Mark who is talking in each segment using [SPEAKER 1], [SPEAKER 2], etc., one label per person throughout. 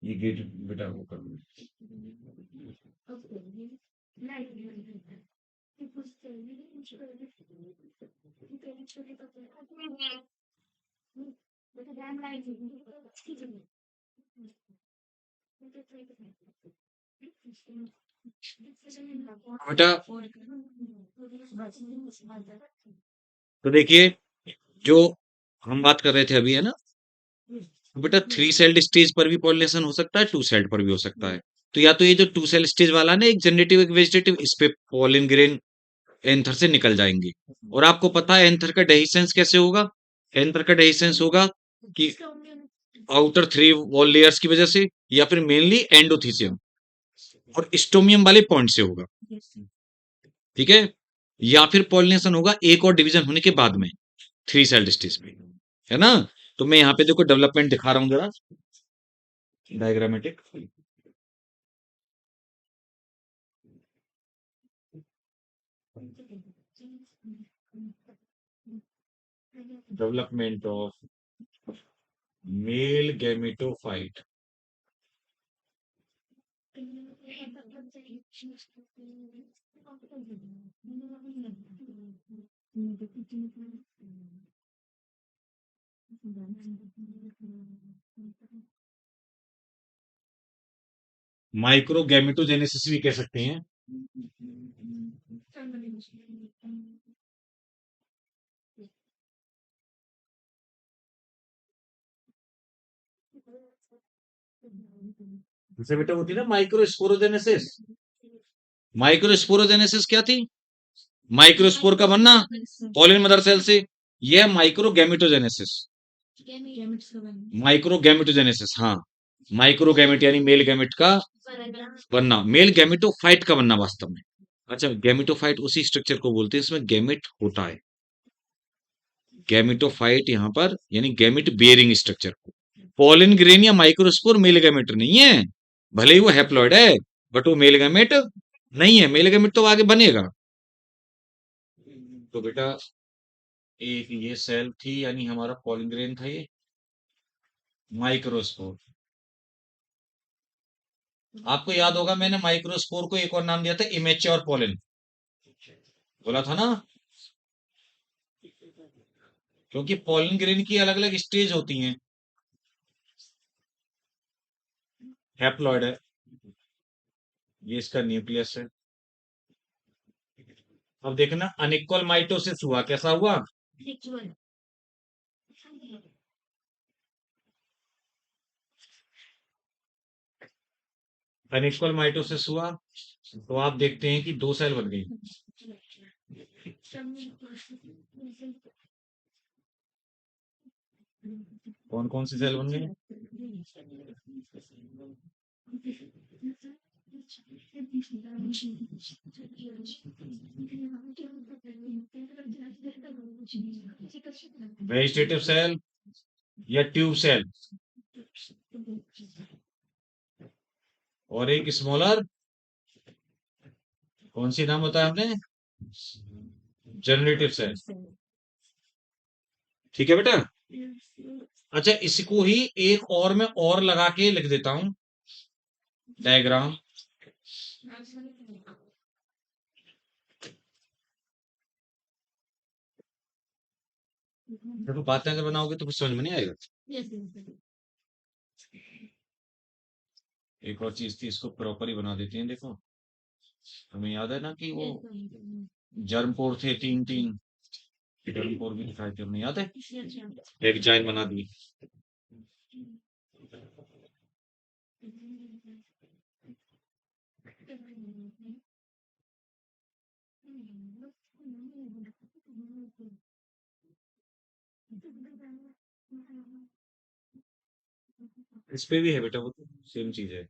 [SPEAKER 1] ये गेट बेटा वो कर लो। बेटा तो देखिए, जो हम बात कर रहे थे अभी, है ना, तो बेटा थ्री सेल्ड स्टेज पर भी पॉलिनेशन हो सकता है, टू सेल्ड पर भी हो सकता है। तो या तो ये जो टू सेल स्टेज वाला ना, एक जनरेटिव एक वेजिटेटिव, इस पे पॉलिन ग्रेन एंथर से निकल जाएंगे। और आपको पता है एंथर का डेहिसेंस कैसे होगा? एंथर का डेहिसेंस होगा कि आउटर थ्री वॉल लेयर्स की वजह से, या फिर मेनली एंडोथीसियम और स्टोमियम वाले पॉइंट से होगा। ठीक है, या फिर पॉलिनेशन होगा एक और डिवीजन होने के बाद में, थ्री सेल्ड स्टेज में, है ना। तो मैं यहाँ पे देखो डेवलपमेंट दिखा रहा हूँ जरा, diagrammatic development of male gametophyte. Micro gametogenesis भी कह सकते हैं। जैसे बेटा होती है ना माइक्रोस्पोरोजेनेसिस। माइक्रोस्पोरोजेनेसिस क्या थी? माइक्रोस्पोर का बनना पॉलिन मदर सेल से। यह माइक्रो गैमेटोजेनेसिस, माइक्रो गैमेटोजेनेसिस, हाँ। माइक्रो गैमेट यानी मेल गैमेट का बनना, मेल गैमेटोफाइट का बनना वास्तव में। अच्छा, गैमेटोफाइट उसी स्ट्रक्चर को बोलते हैं इसमें गैमेट होता है। गैमेटोफाइट यहाँ पर यानी गैमेट बेयरिंग स्ट्रक्चर को। पॉलिन ग्रेन या माइक्रोस्पोर मेल गैमेट नहीं है, भले ही वो हैप्लॉइड है, बट वो मेल गैमेट नहीं है। मेल गैमेट तो आगे बनेगा। तो बेटा एक ये सेल थी, यानी हमारा पॉलिन ग्रेन था ये, माइक्रोस्पोर। आपको याद होगा मैंने माइक्रोस्पोर को एक और नाम दिया था, इमेच्योर पॉलिन, बोला था ना। क्योंकि पॉलिन ग्रेन की अलग अलग स्टेज होती हैं। हैप्लॉइड है, ये इसका न्यूक्लियस है। अब देखना अनिक्वल माइटोसिस हुआ, कैसा हुआ? अनिक्वल माइटोसिस हुआ, तो आप देखते हैं कि दो सेल बन गई। कौन कौन सी सेल बन गई? वेजिटेटिव सेल या ट्यूब सेल, और एक स्मॉलर, कौन सी नाम बताया आपने? Generative cell. ठीक है बेटा। अच्छा, इसको ही एक और मैं और लगा के लिख देता हूं, डायग्राम। देखो बातें अगर बनाओगे तो कुछ समझ में नहीं आएगा। एक और चीज थी, इसको प्रॉपर ही बना देते हैं। देखो हमें याद है ना कि वो जर्म पोर थे तीन तीन, जर्म पोर भी दिखाए थे, हमें याद है। एक जाइन बना दी। इस पे भी है बेटा, वो तो सेम चीज है।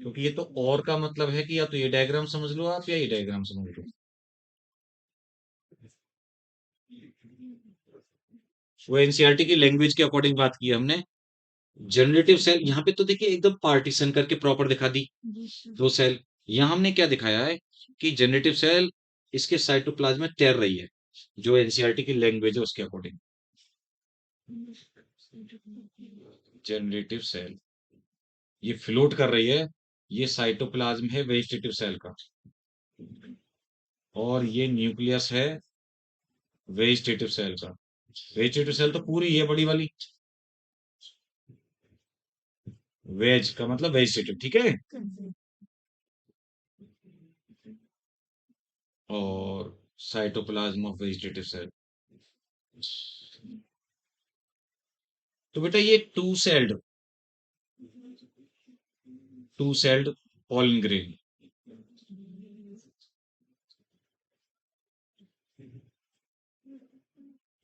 [SPEAKER 1] क्योंकि ये तो और का मतलब है कि या तो ये डायग्राम समझ लो आप, या ये डायग्राम समझ लो। वो एनसीईआरटी की लैंग्वेज के अकॉर्डिंग बात की हमने। जनरेटिव सेल यहाँ पे तो देखिए एकदम पार्टीशन करके प्रॉपर दिखा दी दो सेल। यहाँ हमने क्या दिखाया है कि जनरेटिव सेल इसके साइटोप्लाज्म में तैर रही है, जो एनसीईआरटी की लैंग्वेज है उसके अकॉर्डिंग। जनरेटिव सेल ये फ्लोट कर रही है, ये साइटोप्लाज्म है वेजिटेटिव सेल का, और ये न्यूक्लियस है वेजिटेटिव सेल का। वेजिटेटिव सेल तो पूरी है बड़ी वाली, वेज का मतलब वेजिटेटिव, ठीक है। और साइटोप्लाज्म ऑफ वेजिटेटिव सेल। तो बेटा ये टू सेल्ड पॉलन ग्रेन।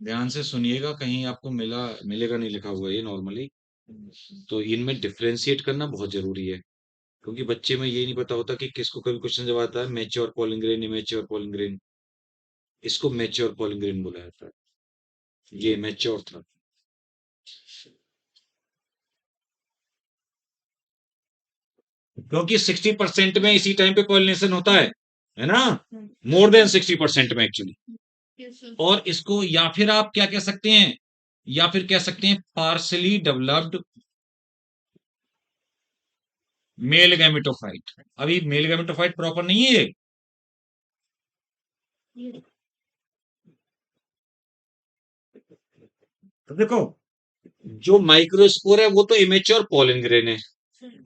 [SPEAKER 1] ध्यान से सुनिएगा, कहीं आपको मिलेगा नहीं लिखा हुआ ये नॉर्मली। तो इनमें डिफरेंशिएट करना बहुत जरूरी है, क्योंकि बच्चे में ये नहीं पता होता कि किसको कभी क्वेश्चन जब आता है mature pollen grain, immature pollen grain, इसको मैच्योर पॉलन ग्रेन बोला जाता है, ये मैच्योर था। क्योंकि 60% में इसी टाइम पे पॉलिनेशन होता है ना, मोर देन 60% में एक्चुअली। और इसको या फिर आप क्या कह सकते हैं, या फिर कह सकते हैं पार्सली डेवलप्ड मेल गैमेटोफाइट। अभी मेल गैमेटोफाइट प्रॉपर नहीं है ये। तो देखो, जो माइक्रोस्पोर है वो तो इमेच्योर पॉलन ग्रेन है,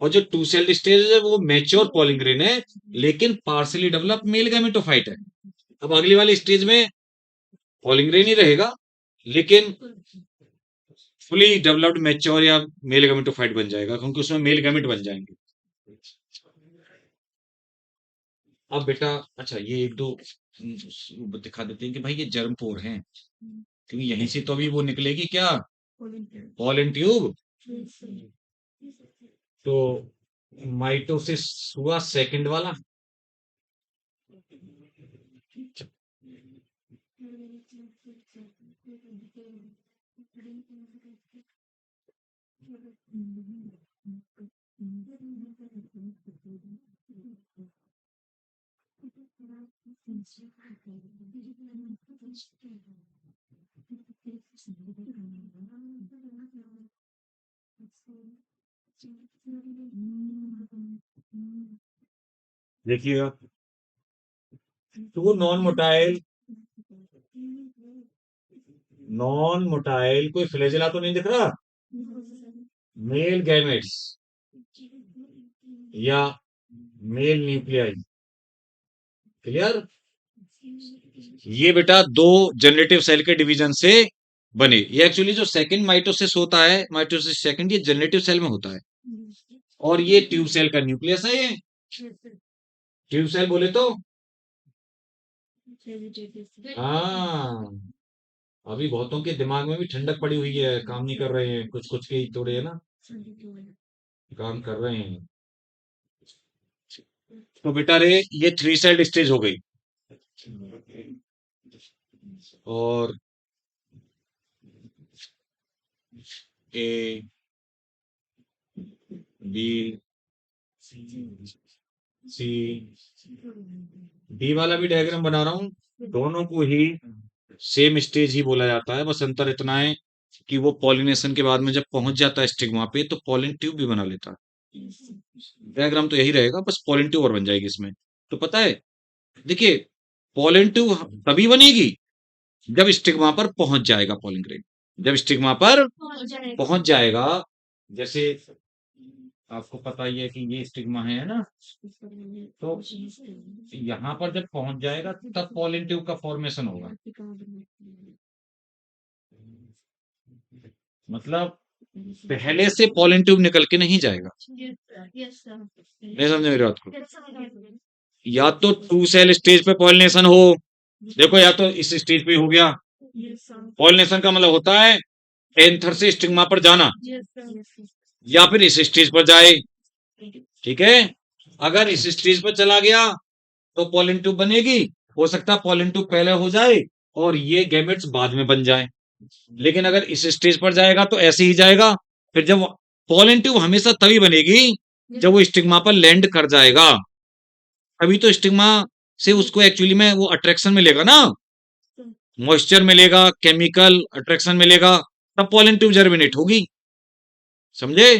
[SPEAKER 1] और जो टू सेल्ड स्टेज है वो मैच्योर पॉलन ग्रेन है, लेकिन पार्सली डेवलप मेल गैमेटोफाइट है। अब अगली वाली स्टेज में पॉलन ग्रेन ही रहेगा, लेकिन फुली डेवलप्ड मैच्योर या मेल गैमेटोफाइट बन जाएगा, क्योंकि उसमें मेल गैमेट बन जाएंगे। अब बेटा अच्छा, ये एक दो दिखा देते हैं कि भाई ये जर्म पोर हैं, क्योंकि यहीं से तो अभी वो निकलेगी क्या, पॉलन ट्यूब। तो माइटोसिस हुआ सेकंड वाला, देखिएगा, टू नॉन मोटाइल कोई फ्लैजेला तो नहीं दिख रहा, मेल गैमेट्स या मेल न्यूक्लियाई, क्लियर। ये बेटा दो जनरेटिव सेल के डिवीजन से बने। ये एक्चुअली जो सेकंड माइटोसिस होता है, माइटोसिस सेकंड, ये जनरेटिव सेल में होता है, और ये ट्यूब सेल का न्यूक्लियस है। ये ट्यूब सेल बोले तो हाँ, अभी बहुतों के दिमाग में भी ठंडक पड़ी हुई है, काम नहीं कर रहे हैं, कुछ कुछ के ही थोड़े है ना काम कर रहे हैं। तो बेटा रे, ये थ्री सेल्ड स्टेज हो गई, और ए बी सी डी वाला भी डायग्राम बना रहा हूं, दोनों को ही सेम स्टेज ही बोला जाता है, बस अंतर इतना है कि वो पॉलिनेशन के बाद में जब पहुंच जाता है स्टिग्मा पे तो पॉलिन ट्यूब भी बना लेता है। डायग्राम तो यही रहेगा, बस पॉलिन ट्यूब और बन जाएगी इसमें। तो पता है, देखिए, पॉलिन ट्यूब तभी बनेगी जब स्टिग्मा पर पहुंच जाएगा पॉलिन ग्रेन, जब स्टिग्मा पर पहुंच जाएगा। जैसे आपको पता ही है कि ये स्टिग्मा है ना, तो यहाँ पर जब पहुंच जाएगा तब पॉलिन ट्यूब का फॉर्मेशन होगा। मतलब पहले से पॉलिन ट्यूब निकल के नहीं जाएगा, नहीं समझे मेरी बात को। या तो टू सेल स्टेज पे पॉलिनेशन हो, देखो, या तो इस स्टेज पे हो गया, पॉलिनेशन का मतलब होता है एंथर से स्टिग्मा पर जाना, या फिर इस स्टेज पर जाए, ठीक है। अगर इस स्टेज पर चला गया तो पॉलिन ट्यूब बनेगी, हो सकता है पॉलिन ट्यूब पहले हो जाए और ये गैमेट्स बाद में बन जाए। लेकिन अगर इस स्टेज पर जाएगा तो ऐसे ही जाएगा, फिर जब पॉलिन ट्यूब हमेशा तभी बनेगी जब वो स्टिग्मा पर लैंड कर जाएगा, अभी तो स्टिग्मा से उसको एक्चुअली में वो अट्रैक्शन मिलेगा ना, मॉइस्चर मिलेगा, केमिकल अट्रैक्शन मिलेगा, तब पॉलिन ट्यूब जर्मिनेट होगी, समझे।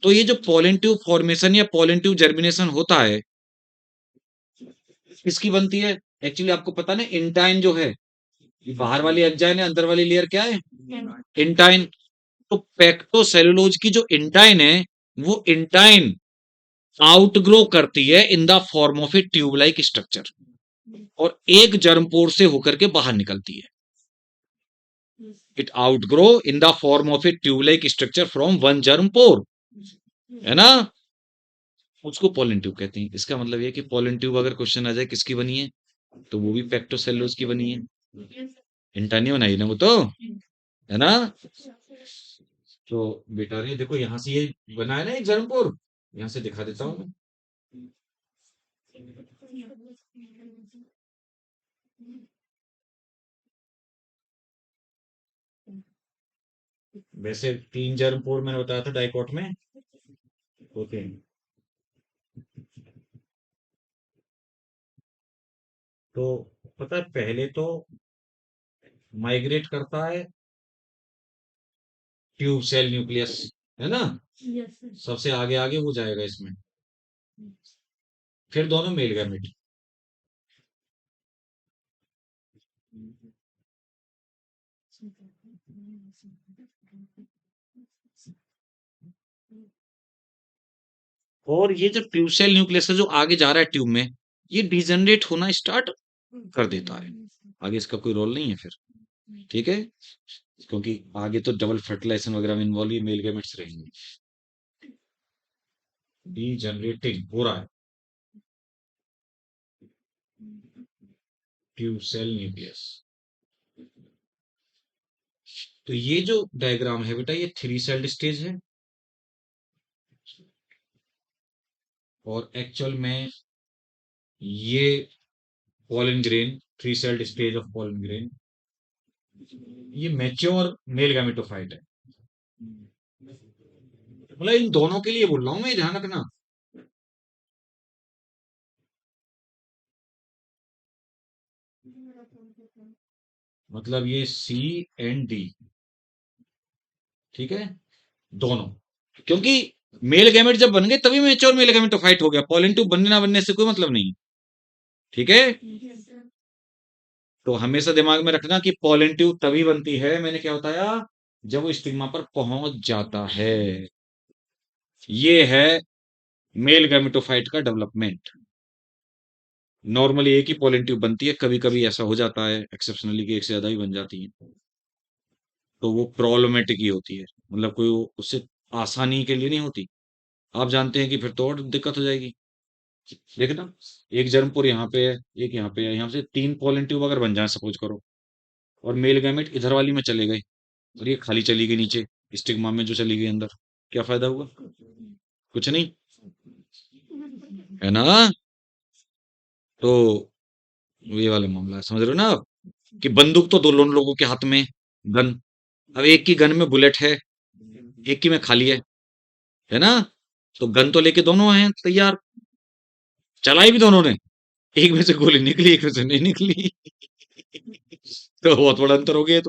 [SPEAKER 1] तो ये जो पॉलन ट्यूब फॉर्मेशन या पॉलन ट्यूब जर्मिनेशन होता है, किसकी बनती है? एक्चुअली आपको पता ना, इंटाइन जो है, ये बाहर वाली एंजाइम है, अंदर वाली लेयर क्या है? इंटाइन। तो पेक्टोसेलुलोज की जो इंटाइन है, वो इंटाइन आउटग्रो करती है in the form of A tube like structure, और एक जर्मपोर से होकर के बाहर निकलती है। It outgrow in the form of A tube like structure from one germ pore, है ना? उसको पोलन ट्यूब कहते हैं। इसका मतलब ये कि पोलन ट्यूब अगर क्वेश्चन आ जाए किसकी बनी है, तो वो भी पेक्टोसेलुलोज की बनी है। इंटानी बनाई ना वो तो, है ना? तो बेटा रे देखो, यहां से ये बना है ना एक जर्मपोर, यहां से दिखा देता हूं मैं। वैसे 3 जर्मपोर मैंने बताया था डाइकोट में होते हैं। तो पता है, पहले तो माइग्रेट करता है ट्यूब सेल न्यूक्लियस, है ना? सबसे आगे आगे वो जाएगा इसमें, फिर दोनों मेल गैमेट। और ये जो ट्यूब सेल न्यूक्लियस है जो आगे जा रहा है ट्यूब में, ये डिजनरेट होना स्टार्ट कर देता है। आगे इसका कोई रोल नहीं है फिर, ठीक है? क्योंकि आगे तो डबल फर्टिलाइजेशन वगैरह में इन्वॉल्व, ये मेल गैमेट्स रहेंगे। डीजनरेटिंग हो रहा है ट्यूब सेल न्यूक्लियस। तो ये जो डायग्राम है बेटा, ये 3 सेल्ड स्टेज है, और एक्चुअल में ये pollen grain, 3 sailed stage of pollen grain, ये मैच्योर मेल गैमेटोफाइट है। मतलब इन दोनों के लिए बोल रहा हूं मैं, ध्यान रखना। मतलब ये सी एंड डी, ठीक है, दोनों। क्योंकि मेल गैमेट जब बन गए तभी मैच्योर मेल गैमेटोफाइट हो गया, पॉलन ट्यूब बनने ना बनने से कोई मतलब नहीं, ठीक है? तो हमेशा दिमाग में रखना कि पॉलन ट्यूब तभी बनती है, मैंने क्या बताया, जब वो स्टिग्मा पर पहुंच जाता है। ये है मेल गैमेटोफाइट का डेवलपमेंट। नॉर्मली एक ही पॉलन ट्यूब बनती है, कभी कभी ऐसा हो जाता है एक्सेप्शनली कि एक से ज्यादा भी बन जाती है, तो वो प्रॉब्लमेटिक ही होती है। मतलब कोई उससे आसानी के लिए नहीं होती, आप जानते हैं कि फिर तो और दिक्कत हो जाएगी। देखना, एक जर्मपुर यहाँ पे है, एक यहाँ पे है, यहाँ से 3 पोलन ट्यूब अगर बन जाए सपोज करो, और मेल गैमेट इधर वाली में चले गए, और ये खाली चली गई नीचे स्टिग्मा में जो चली गई अंदर, क्या फायदा हुआ? कुछ नहीं, है ना? तो ये वाला मामला है, समझ रहे हो ना आप? कि बंदूक तो दोनों लोगों के हाथ में, गन। अब एक की गन में बुलेट है, एक की में खाली है ना? तो गन तो लेके दोनों हैं तैयार, चलाई भी दोनों ने, एक में से गोली निकली, एक में से नहीं निकली। तो बहुत बड़ा अंतर हो गया।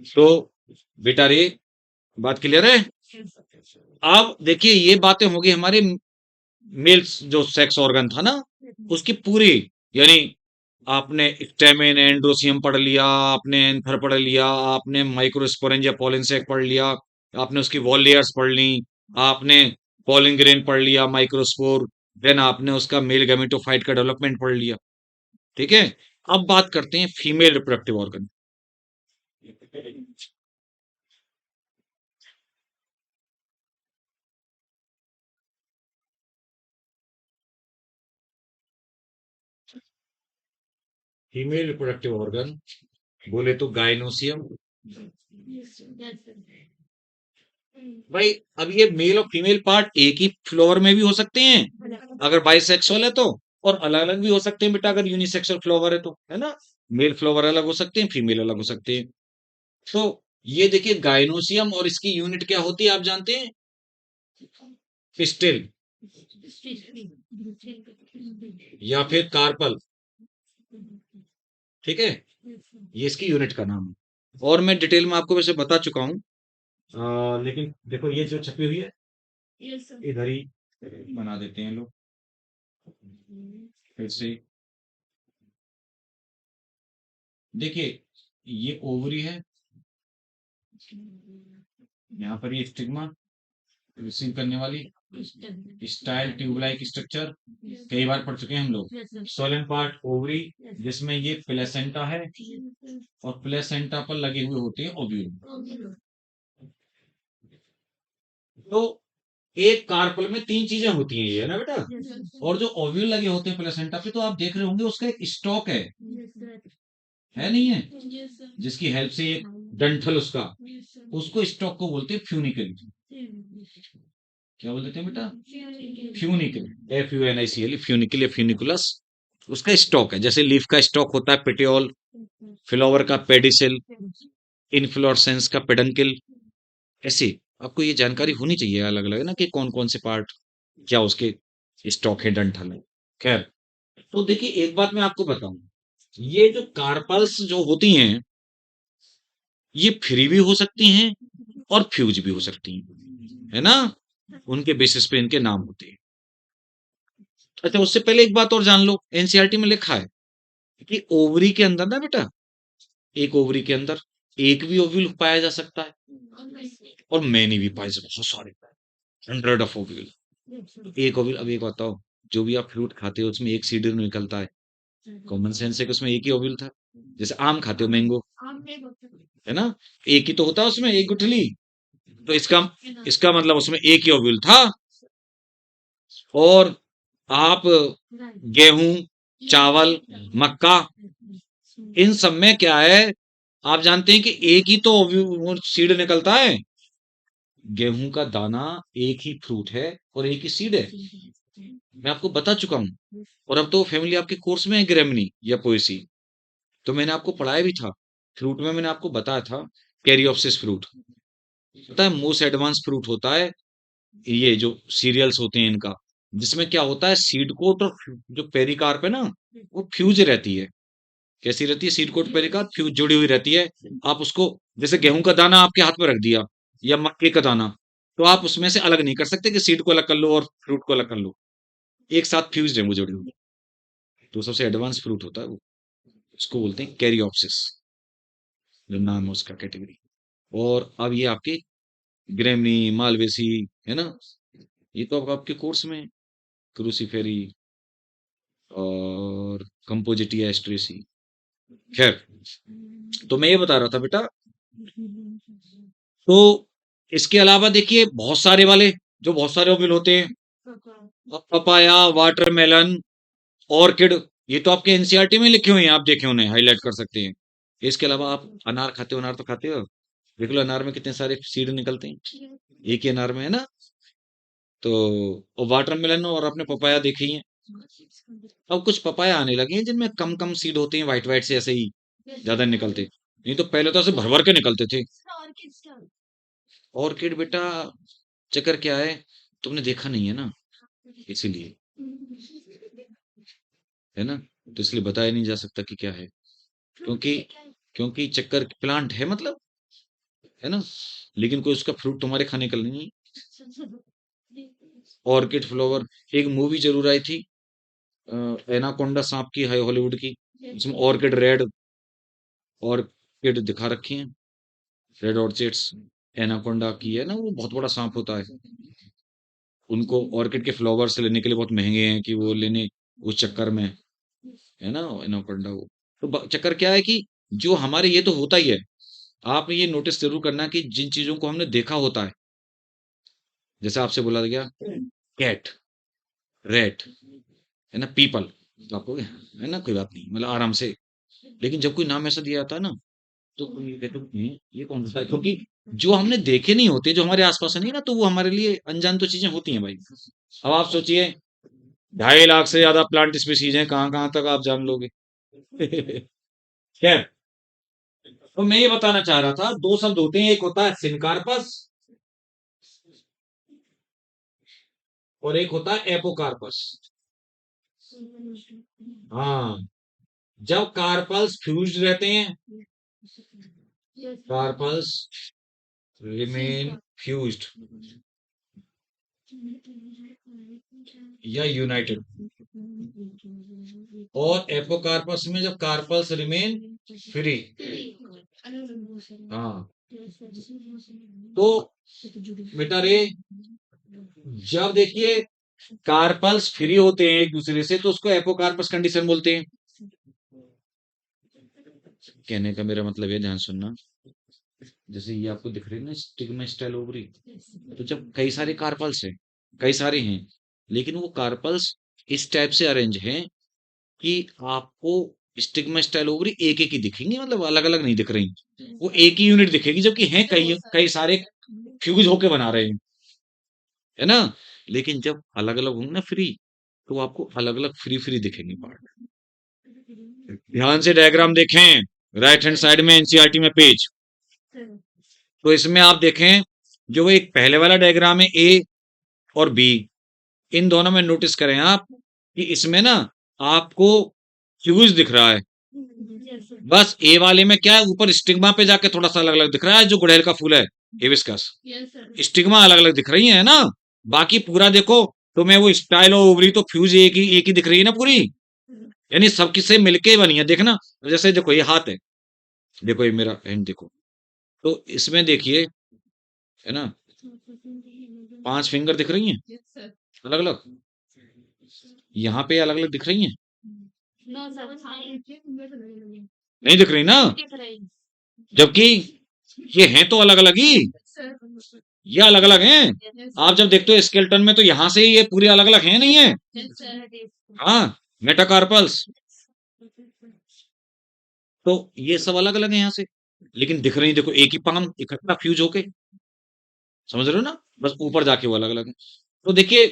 [SPEAKER 1] तो बेटा रे, बात क्लियर है? अब देखिए, ये बातें होगी हमारे मेल्स जो सेक्स ऑर्गन था ना, उसकी पूरी, यानी आपने स्टेमिन एंड्रोसियम पढ़ लिया, आपने एंथर पढ़ लिया, आपने माइक्रोस्पोरेंजिया पॉलिनसेक पढ़ लिया, आपने उसकी वॉल लेयर्स पढ़ ली, आपने पॉलिन ग्रेन पढ़ लिया, माइक्रोस्पोर, देन आपने उसका मेल गैमेटोफाइट का डेवलपमेंट पढ़ लिया, ठीक है? अब बात करते हैं female reproductive organ. Female reproductive organ बोले तो गायनोसियम। भाई, अब ये मेल और फीमेल पार्ट एक ही फ्लोवर में भी हो सकते हैं अगर बाइसेक्सुअल है तो, और अलग अलग भी हो सकते हैं बेटा अगर यूनिसेक्सुअल फ्लावर है तो, है ना? मेल फ्लावर अलग हो सकते हैं, फीमेल अलग हो सकते हैं। तो ये देखिए, गायनोसियम, और इसकी यूनिट क्या होती है आप जानते हैं? पिस्टिल या फिर कार्पल, ठीक है? ये इसकी यूनिट का नाम है, और मैं डिटेल में आपको वैसे बता चुका हूँ। लेकिन देखो ये जो छपी हुई है, इधर ही बना देते हैं लोग फिर से। देखिए ये ओवरी है, यहाँ पर ये स्टिग्मा रिसीव करने वाली, स्टाइल ट्यूब लाइक स्ट्रक्चर कई बार पढ़ चुके हैं हम लोग। सोलन पार्ट ओवरी जिसमें ये प्लेसेंटा है और प्लेसेंटा पर लगे हुए होते हैं ओव्यूल। तो एक कार्पल में तीन चीजें होती हैं, ये है ना बेटा। और जो ओव्यूल लगे होते हैं प्लेसेंटा पे, तो आप देख रहे होंगे उसका एक स्टॉक है नहीं है, जिसकी हेल्प से एक डंठल उसका, उसको स्टॉक को बोलते हैं फ्यूनिकल। क्या बोलते हैं बेटा? फ्यूनिकल, FUNICL, फ्यूनिकल या फ्यूनिकुलस उसका स्टॉक है। जैसे लीफ का स्टॉक होता है पेटियोल, फ्लावर का पेडिसिल, इनफ्लोरेसेंस का पेडंकल। ऐसे आपको ये जानकारी होनी चाहिए अलग अलग ना, कि कौन कौन से पार्ट क्या उसके स्टॉक है, डंठल है। खैर, तो देखिए एक बात मैं आपको बताऊं, ये जो कार्पल्स जो होती हैं, ये फ्री भी हो सकती हैं और फ्यूज भी हो सकती हैं, है ना। उनके बेसिस पे इनके नाम होते हैं। अच्छा, उससे पहले एक बात और जान लो, एनसीईआरटी में लिखा है कि ओवरी के अंदर ना बेटा, एक ओवरी के अंदर एक भी ओव्यूल पाया जा सकता है और मैनी भी पाए जा, बहुत सारे, 100 ऑफ ओव्यूल। एक ओव्यूल, अब एक बताओ, जो भी आप फ्रूट खाते हो उसमें एक सीड निकलता है, कॉमन सेंस है कि उसमें एक ही ओव्यूल था। जैसे आम खाते हो, मैंगो, है ना, एक ही तो होता है उसमें, एक गुठली। तो इसका इसका मतलब उसमें एक ही ओव्यूल था। और आप गेहूं, चावल, मक्का, इन सब में क्या है, आप जानते हैं कि एक ही तो सीड निकलता है। गेहूं का दाना एक ही फ्रूट है और एक ही सीड है, मैं आपको बता चुका हूं। और अब तो फैमिली आपके कोर्स में है, ग्रेमनी या पोएसी, तो मैंने आपको पढ़ाया भी था। फ्रूट में मैंने आपको बताया था, कैरियोप्सिस फ्रूट, पता है मोस्ट एडवांस फ्रूट होता है ये, जो सीरियल्स होते हैं इनका, जिसमें क्या होता है, सीड कोट और जो पेरिकार्प है ना, वो फ्यूज रहती है। कैसी रहती है? सीड कोट पेरिकार्प फ्यूज जुड़ी हुई रहती है। आप उसको, जैसे गेहूं का दाना आपके हाथ में रख दिया या मक्के का दाना, तो आप उसमें से अलग नहीं कर सकते कि सीड को अलग कर लो और फ्रूट को अलग कर लो, एक साथ फ्यूज है वो जुड़ी हुई। तो सबसे एडवांस फ्रूट होता है वो, उसको बोलते हैं कैरियोप्सिस, जो नाम है उसका, कैटेगरी। और अब ये आपके ग्रेमनी, मालवेसी, है ना, ये तो अब आपके कोर्स में है, क्रूसीफेरी और कंपोजिटिया एस्ट्रेसी। खैर, तो मैं ये बता रहा था बेटा, तो इसके अलावा देखिए बहुत सारे वाले, जो बहुत सारे ओविल होते हैं, पपाया, वाटरमेलन, ऑर्किड, ये तो आपके एनसीईआरटी में लिखे हुए हैं, आप देखे उन्हें हाईलाइट कर सकते हैं। इसके अलावा आप अनार खाते हो, अनार तो खाते हो, देख लो अनार में कितने सारे सीड निकलते हैं, एक ही अनार में, है ना। तो और वाटरमेलन और आपने पपाया देखी है। अब कुछ पपाया आने लगे हैं जिनमें कम कम सीड होते हैं, व्हाइट व्हाइट से ऐसे ही ज्यादा निकलते, नहीं तो पहले तो ऐसे भर भर के निकलते थे। ऑर्किड बेटा, चक्कर क्या है, तुमने देखा नहीं है ना, इसीलिए, है ना, तो इसलिए बताया नहीं जा सकता कि क्या है। क्योंकि क्योंकि चक्कर प्लांट है मतलब, है ना, लेकिन कोई उसका फ्रूट तुम्हारे खाने का नहीं है। ऑर्किड फ्लावर, एक मूवी जरूर आई थी, एनाकोंडा सांप की है, हॉलीवुड की, जिसमें ऑर्किड रेड ऑर्किड दिखा रखी है, रेड ऑर्चिड्स। एनाकोंडा की है ना, वो बहुत बड़ा सांप होता है। उनको ऑर्किड के फ्लावर्स लेने के लिए बहुत महंगे हैं, कि वो लेने उस चक्कर में, है ना, एनाकोंडा वो। तो चक्कर क्या है कि जो हमारे, ये तो होता ही है, आप ये नोटिस जरूर करना कि जिन चीजों को हमने देखा होता है, जैसे आपसे बोला गया कैट, रैट, है ना, पीपल, तो आपको है ना, कोई बात नहीं, मतलब आराम से। लेकिन जब कोई नाम ऐसा दिया जाता है ना, तो कोई ये कहते हैं, ये कौन सा है?" क्योंकि जो हमने देखे नहीं होते, जो हमारे आसपास है नहीं ना, तो वो हमारे लिए अनजान तो चीजें होती हैं भाई। अब आप सोचिए, 2.5 लाख से ज्यादा प्लांट स्पीसीज हैं, कहाँ कहाँ तक आप जान लोगे। खैर, तो मैं ये बताना चाह रहा था, दो शब्द होते हैं, एक होता है सिनकार्पस और एक होता है एपोकार्पस। हाँ, जब कार्पल्स फ्यूज्ड रहते हैं, कार्पल्स रिमेन फ्यूज्ड, या यूनाइटेड। और एपोकार्पस में जब कार्पल्स रिमेन फ्री। हाँ, तो बेटा रे, जब देखिए कार्पल्स फ्री होते हैं एक दूसरे से तो उसको एपोकार्पस कंडीशन बोलते हैं। कहने का मेरा मतलब है, ध्यान सुनना, जैसे ये आपको दिख रही है ना स्टिग्मा ओवरी, तो जब कई सारे कार्पल्स हैं, कई सारे हैं, लेकिन वो कार्पल्स इस टाइप से अरेंज हैं कि आपको स्टिग्मा ओवरी एक एक ही दिखेंगी, मतलब अलग अलग नहीं दिख रही, वो एक ही यूनिट दिखेगी, जबकि हैं कई कई सारे फ्यूज होके बना रहे हैं, है ना। लेकिन जब अलग अलग होंगे ना फ्री, तो आपको अलग अलग फ्री फ्री दिखेंगे पार्ट। ध्यान से डायग्राम देखें, राइट हैंड साइड में एनसीईआरटी में पेज। तो इसमें आप देखें, जो वो एक पहले वाला डायग्राम है ए और बी, इन दोनों में नोटिस करें आप कि इसमें ना आपको फ्यूज दिख रहा है। बस ए वाले में क्या है, ऊपर स्टिग्मा पे जाके थोड़ा सा अलग अलग दिख रहा है, जो गुड़हल का फूल है हिबिस्कस, स्टिग्मा अलग अलग दिख रही है ना। बाकी पूरा देखो तो मैं वो स्टाइल और ओवरी तो फ्यूज एक ही दिख रही है ना पूरी, यानी सब किससे मिलके बनी है, देखना। जैसे देखो ये हाथ है, देखो ये मेरा हैंड देखो, तो इसमें देखिए, है ना, 5 फिंगर दिख रही हैं अलग अलग, यहाँ पे अलग अलग दिख रही हैं, नहीं दिख रही ना, जबकि ये हैं तो अलग अलग ही, ये अलग अलग हैं। आप जब देखते हो स्केलेटन में तो यहाँ से ही ये पूरे अलग अलग हैं, नहीं है। हाँ, मेटाकार्पल्स, तो ये सब अलग अलग है यहाँ से, लेकिन दिख रही, देखो एक ही पाम इकट्ठा फ्यूज होके, समझ रहे हो ना, बस ऊपर जाके वो अलग अलग है। तो देखिए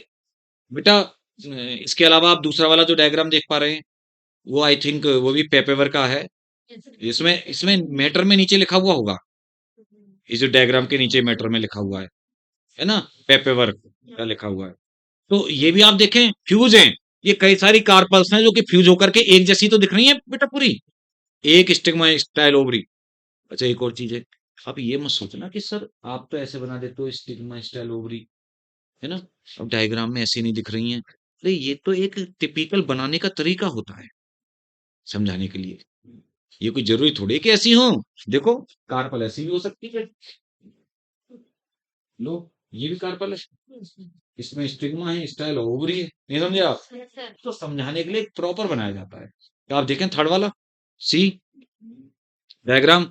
[SPEAKER 1] बेटा, इसके अलावा आप दूसरा वाला जो डायग्राम देख पा रहे हैं, वो आई थिंक वो भी पेपेवर का है। इसमें इसमें मैटर में नीचे लिखा हुआ होगा, इस जो डायग्राम के नीचे मैटर में लिखा हुआ है ना, पेपेवर का लिखा हुआ है। तो ये भी आप देखें फ्यूज हैं, ये कई सारी कार्पल्स हैं जो कि फ्यूज होकर के एक जैसी तो दिख रही है बेटा पूरी, एक स्टिग्मा स्टाइल ओवरी। अच्छा एक और चीज है, आप ये मत सोचना कि सर आप तो ऐसे बना देते हो स्टिग्मा स्टाइल ओवरी, है ना, अब डायग्राम में ऐसी नहीं दिख रही हैं, अरे ये तो एक टिपिकल बनाने का तरीका होता है समझाने के लिए, ये कोई जरूरी थोड़ी है कि ऐसी हो। देखो कार्पल ऐसी भी हो सकती है, लो ये भी कार्पल है, इसमें स्टिग्मा है, स्टाइल ओवरी है, नहीं समझे आप, तो समझाने के लिए प्रॉपर बनाया जाता है। तो आप देखें थर्ड वाला सी डायग्राम,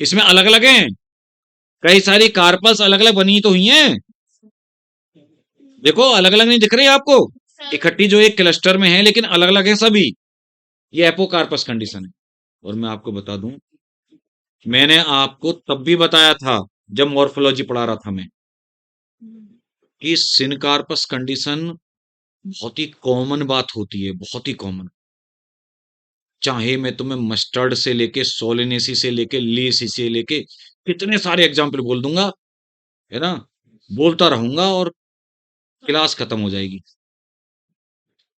[SPEAKER 1] इसमें अलग अलग हैं, कई सारी कार्पल्स अलग अलग बनी तो हुई हैं, देखो अलग अलग नहीं दिख रही आपको, इकट्ठी जो एक क्लस्टर में है लेकिन अलग अलग है सभी, ये एपोकार्पस कंडीशन है। और मैं आपको बता दूं, मैंने आपको तब भी बताया था जब मॉर्फोलॉजी पढ़ा रहा था मैं, कि सिनकार्पस कंडीशन बहुत ही कॉमन बात होती है, बहुत ही कॉमन। चाहे मैं तुम्हें मस्टर्ड से लेके सोलेनेसी से लेके लीसी से लेके कितने सारे एग्जाम्पल बोल दूंगा, है ना, बोलता रहूंगा और क्लास खत्म हो जाएगी,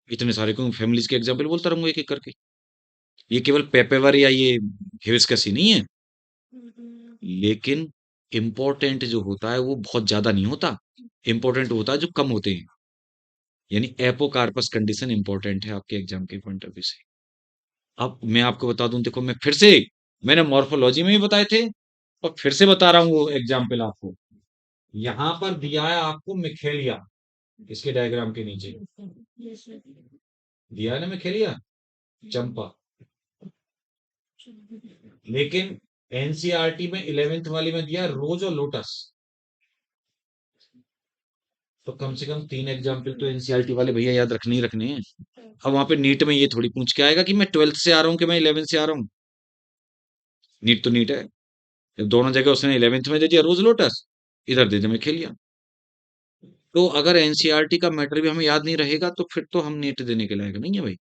[SPEAKER 1] इतने सारे क्यों फैमिलीज के एग्जाम्पल बोलता रहूंगा एक एक करके। ये केवल पेपेवर या ये हिबिस्कस ही नहीं है, लेकिन इम्पोर्टेंट जो होता है वो बहुत ज्यादा नहीं होता, इम्पोर्टेंट होता है जो कम होते हैं, यानी एपोकार्पस कंडीशन इंपॉर्टेंट है आपके एग्जाम के पॉइंट ऑफ व्यू से। अब मैं आपको बता दूं, देखो मैं फिर से, मैंने मॉर्फोलॉजी में भी बताए थे और फिर से बता रहा हूं वो एग्जाम्पल आपको। यहां पर दिया है आपको मिखेलिया, इसके डायग्राम के नीचे दिया है ना मिखेलिया, चंपा, लेकिन एनसीईआरटी में 11th वाली में दिया रोज और लोटस, तो कम से कम 3 एग्जाम्पल तो एनसीईआरटी वाले भैया याद रखने ही रखने हैं। अब वहां पे नीट में ये थोड़ी पूछ के आएगा कि मैं 12th से आ रहा हूँ कि मैं 11th से आ रहा हूँ, नीट तो नीट है, जब दोनों जगह उसने 11th में दे दिया रोज लोटस, इधर दे दिया मिखेलिया, तो अगर एनसीईआरटी का मैटर भी हमें याद नहीं रहेगा तो फिर तो हम नीट देने के लायक नहीं है भाई,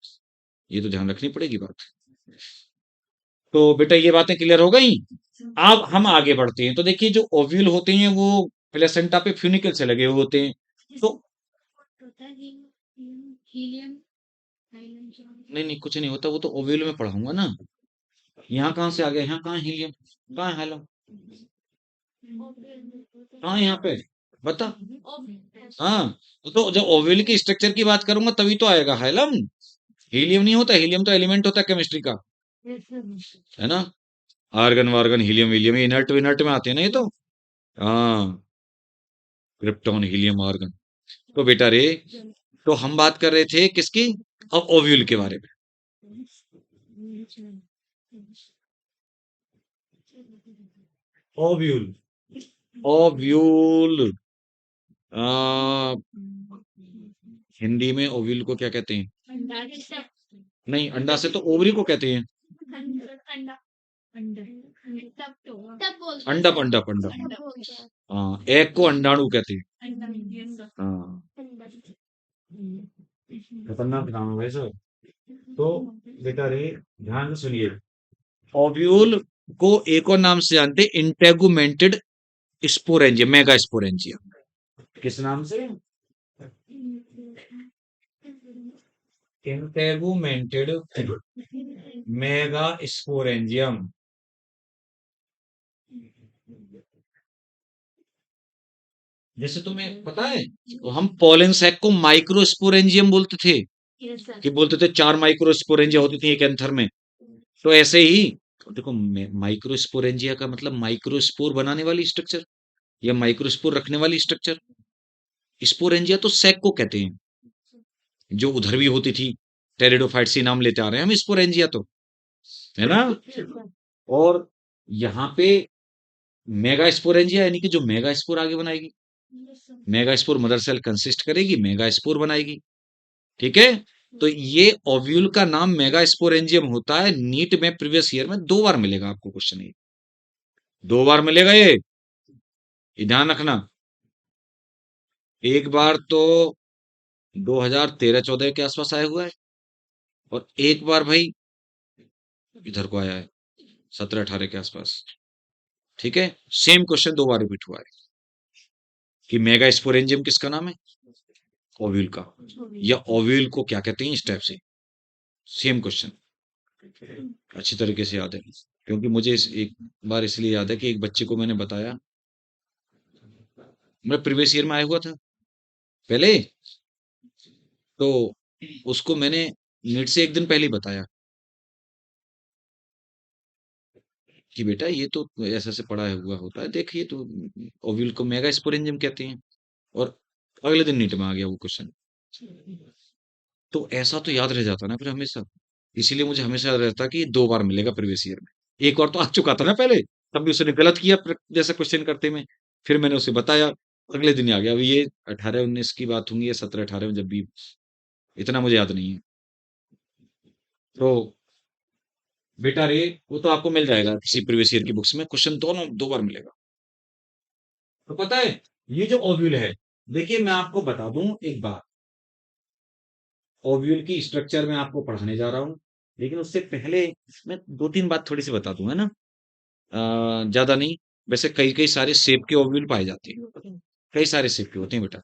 [SPEAKER 1] ये तो ध्यान रखनी पड़ेगी बात। तो बेटा ये बातें क्लियर हो गई। अब हम आगे बढ़ते हैं, तो देखिए जो ओव्यूल होते हैं वो प्लेसेंटा पे फ्यूनिकल से लगे हुए होते हैं, तो नहीं नहीं कुछ नहीं होता, वो तो ओव्यूल में पढ़ाऊंगा ना, यहाँ कहाँ से आ गया, यहाँ कहाँ हीलियम, कहाँ है हेलो, कहाँ है यहाँ पे, बता। हाँ, तो जब ओव्यूल की स्ट्रक्चर की बात करूंगा तभी तो आएगा हाइलम। हीलियम नहीं होता, हीलियम तो एलिमेंट होता है केमिस्ट्री का, है ना। आर्गन वार्गन हीलियम हीलियम इनर्ट विनर्ट में आते हैं ना ये तो। हाँ, क्रिप्टॉन हीलियम आर्गन। तो बेटा रे, तो हम बात कर रहे थे किसकी, अब ओव्यूल के बारे में। ओव्यूल, ओव्यूल, आ, हिंदी में ओव्यूल को क्या कहते हैं? नहीं, अंडा से तो ओवरी को कहते हैं। अंडप अंडप अंडप। हाँ, एग को अंडाणु कहते हैं। हाँ, खतरनाक नाम है वैसे। तो बेटा रे, ध्यान से सुनिए। ओव्यूल को एक और नाम से जानते हैं, इंटेगुमेंटेड स्पोरेंजियम, मेगा स्पोरेंजियम। किस नाम से? इंटेगुमेंटेड मेगा स्पोरेंजियम। जैसे तुम्हें पता है, तो हम पोलन सैक को माइक्रोस्पोरेंजियम बोलते थे, कि बोलते थे 4 माइक्रोस्पोरेंजिया होती थी एक एंथर में। तो ऐसे ही, तो देखो, माइक्रोस्पोरेंजिया का मतलब माइक्रोस्पोर बनाने वाली स्ट्रक्चर, या माइक्रोस्पोर रखने वाली स्ट्रक्चर। स्पोरेंजिया तो सैक को कहते हैं, जो उधर भी होती थी। टेरिडोफाइट से नाम लेते आ रहे हैं हम स्पोरेंजिया तो, है ना। और यहाँ पे मेगा स्पोरेंजिया, यानी कि जो मेगा स्पोर आगे बनाएगी। Megaspore mother cell consist करेगी, मेगा स्पोर बनाएगी। ठीक है। तो ये ओव्यूल का नाम मेगा स्पोरेंजियम होता है। नीट में प्रीवियस ईयर में 2 बार मिलेगा आपको क्वेश्चन, ये 2 बार मिलेगा ये ध्यान रखना। एक बार तो 2013-14 के आसपास आया हुआ है, और एक बार भाई इधर को आया है 17-18 के आसपास। ठीक है, सेम क्वेश्चन 2 बार रिपीट हुआ है, कि मेगा स्पोरेंजियम किसका नाम है? ओव्यूल का। या ओव्यूल को क्या कहते हैं इस टाइप से। सेम क्वेश्चन अच्छी तरीके से याद है, क्योंकि मुझे एक बार इसलिए याद है कि एक बच्चे को मैंने बताया, मैं प्रीवियस ईयर में आया हुआ था पहले, तो उसको मैंने नीट से एक दिन पहले ही बताया कि बेटा ये तो ऐसा से पढ़ा हुआ होता है, देखिए तो ओव्यूल को मेगा स्पोरेंजियम कहते हैं। और अगले दिन नीट में आ गया वो क्वेश्चन। तो ऐसा तो याद रह जाता ना फिर हमेशा। इसीलिए मुझे हमेशा याद रहता कि 2 बार मिलेगा प्रीवियस ईयर में। एक बार तो आ चुका था ना पहले, तब भी उसने गलत किया जैसा क्वेश्चन करते में। फिर मैंने उसे बताया, अगले दिन ही आ गया। अभी ये 18-19 की बात होंगी, या 17-18 में, जब भी, इतना मुझे याद नहीं है। तो बेटा रे, वो तो आपको मिल जाएगा किसी प्रीवियस ईयर की बुक्स में, क्वेश्चन दोनों 2 बार मिलेगा। तो पता है, ये जो ओव्यूल है, देखिए मैं आपको बता दूं एक बात। ओव्यूल की स्ट्रक्चर में आपको पढ़ाने जा रहा हूँ, लेकिन उससे पहले मैं 2-3 बात थोड़ी सी बता दूं, है ना। ज्यादा नहीं। वैसे कई कई सारे शेप के ओव्यूल पाए जाते हैं, कई सारे शेप के होते हैं बेटा।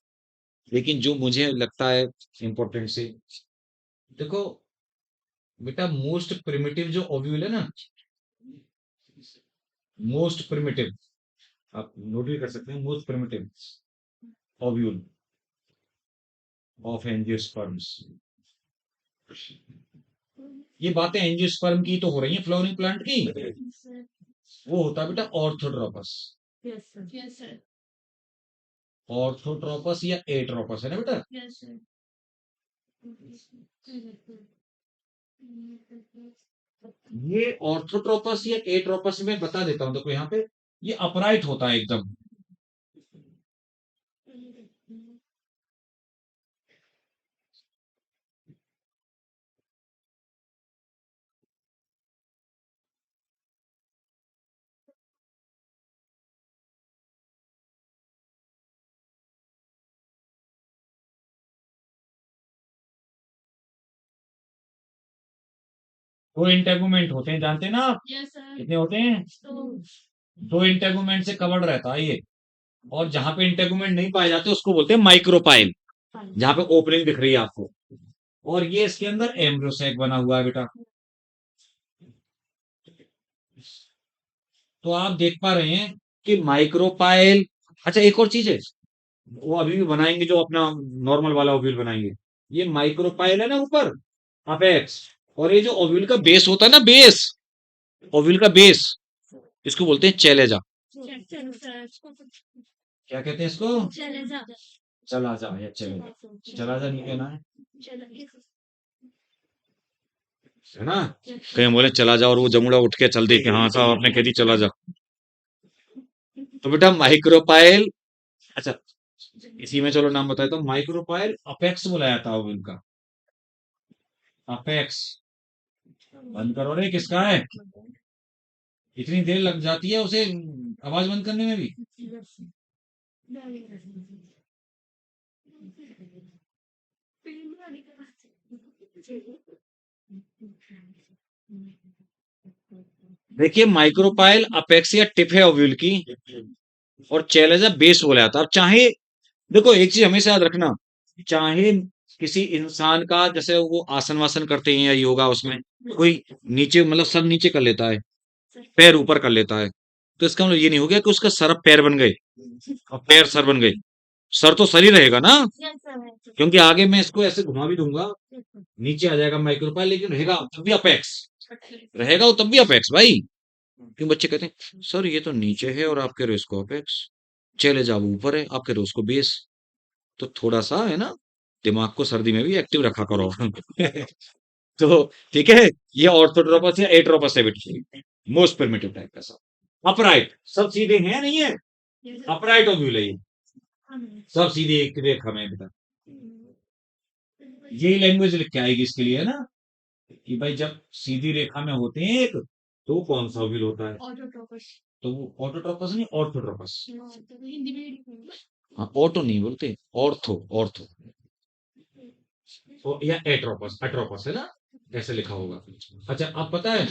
[SPEAKER 1] लेकिन जो मुझे लगता है इम्पोर्टेंट से, देखो बेटा, मोस्ट प्रिमिटिव जो ओव्यूल है ना, मोस्ट प्रिमिटिव, आप नोट भी कर सकते हैं, most primitive ovule of angiosperms. ये बातें एंजियोस्पर्म की तो हो रही हैं, फ्लावरिंग प्लांट की। वो होता है बेटा ऑर्थोट्रोपस। ऑर्थोट्रोपस या एट्रोपस, है ना बेटा। ये ऑर्थोट्रोपस या एट्रोपस में बता देता हूं, देखो यहाँ पे, ये अपराइट होता है एकदम। दो इंटेगुमेंट होते हैं, जानते हैं ना आप? कितने होते हैं? 2 इंटेगुमेंट से कवर्ड रहता है ये। और जहां पे इंटेगुमेंट नहीं पाए जाते उसको बोलते हैं माइक्रोपाइल, जहां पे ओपनिंग दिख रही है आपको। और ये इसके अंदर एम्ब्रियो सैक बना हुआ है बेटा। तो आप देख पा रहे हैं कि माइक्रोपाइल। अच्छा, एक और चीज है, वो अभी भी बनाएंगे जो अपना नॉर्मल वाला ओव्यूल बनाएंगे। ये माइक्रोपाइल है ना ऊपर, अपेक्स, और ये जो ओव्यूल का बेस होता है ना, बेस, ओव्यूल का बेस, इसको बोलते हैं चैलेजा। क्या कहते हैं इसको? चला जा या चले, चला जा नहीं कहना है ना? कहीं बोले चला जा और वो जमुड़ा उठ के चल दे कि हाँ साहब आपने कह दी चला जा। तो बेटा माइक्रोपाइल, अच्छा इसी में चलो नाम बताए तो माइक्रोपाइल अपेक्स बुलाया था ओव्यूल का, अपेक्स। बंद करो रे, किसका है? इतनी देर लग जाती है उसे आवाज बंद करने में भी। देखिए माइक्रोपाइल अपेक्सिया टिप है ओव्यूल की, और चैलेंज बेस बोला जाता है। अब चाहे, देखो एक चीज हमेशा याद रखना, चाहे किसी इंसान का जैसे वो आसन वासन करते हैं या योगा, उसमें कोई नीचे मतलब सर नीचे कर लेता है, पैर ऊपर कर लेता है, तो इसका मतलब ये नहीं हो गया कि उसका सर अब पैर बन गए और पैर सर बन गए। सर तो सर ही रहेगा ना, क्योंकि आगे मैं इसको ऐसे घुमा भी दूंगा, नीचे आ जाएगा माइक्रोपाइल, लेकिन रहेगा तब भी अपेक्स, रहेगा वो तब भी अपेक्स भाई। क्यों बच्चे कहते हैं सर ये तो नीचे है और आप कह रहे हो इसको अपेक्स, चले जाओ ऊपर है आप कह रहे हो उसको बेस। तो थोड़ा सा है ना, दिमाग को सर्दी में भी एक्टिव रखा करो। तो ठीक है, ये ऑर्थोट्रोपस या एट्रोपस है बेटी, मोस्ट प्रिमिटिव टाइप का सब अपराइट, सब सीधे हैं नहीं है, अपराइट ओव्यूल है ये, सब सीधे एक रेखा में बेटा। यही लैंग्वेज लिख के आएगी इसके लिए है ना, कि भाई जब सीधी रेखा में होते हैं एक, तो कौन सा ओव्यूल होता है? तो वो ऑटोट्रोपस नहीं, ऑर्थोट्रोपस। हाँ ऑटो नहीं बोलते, ऑर्थो, ऑर्थो, या एट्रोपस, एट्रोपस है ना, ऐसे लिखा होगा। अच्छा अब पता है,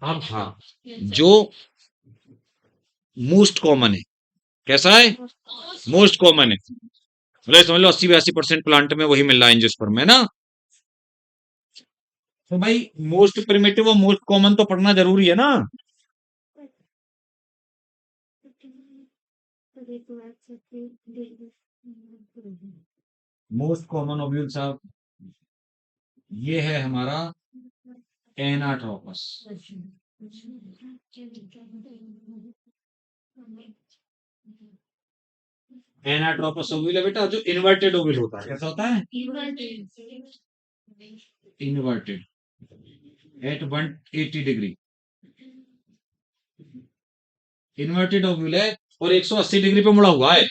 [SPEAKER 1] अब हाँ, जो मोस्ट कॉमन है, कैसा है? मोस्ट कॉमन है, मतलब समझ लो 80-82% प्लांट में वही मिल रहा है एंजियोस्पर्म में ना। तो भाई मोस्ट प्रिमिटिव और मोस्ट कॉमन तो पढ़ना जरूरी है ना। मोस्ट कॉमन ओव्यूल साहब, ये है हमारा एनाट्रोपस। एनाट्रोपस ओव्यूल है बेटा, जो इन्वर्टेड ओव्यूल होता है, कैसा होता है? Inverted at 180 degree, inverted ovule है, और 180 डिग्री पे मुड़ा हुआ है।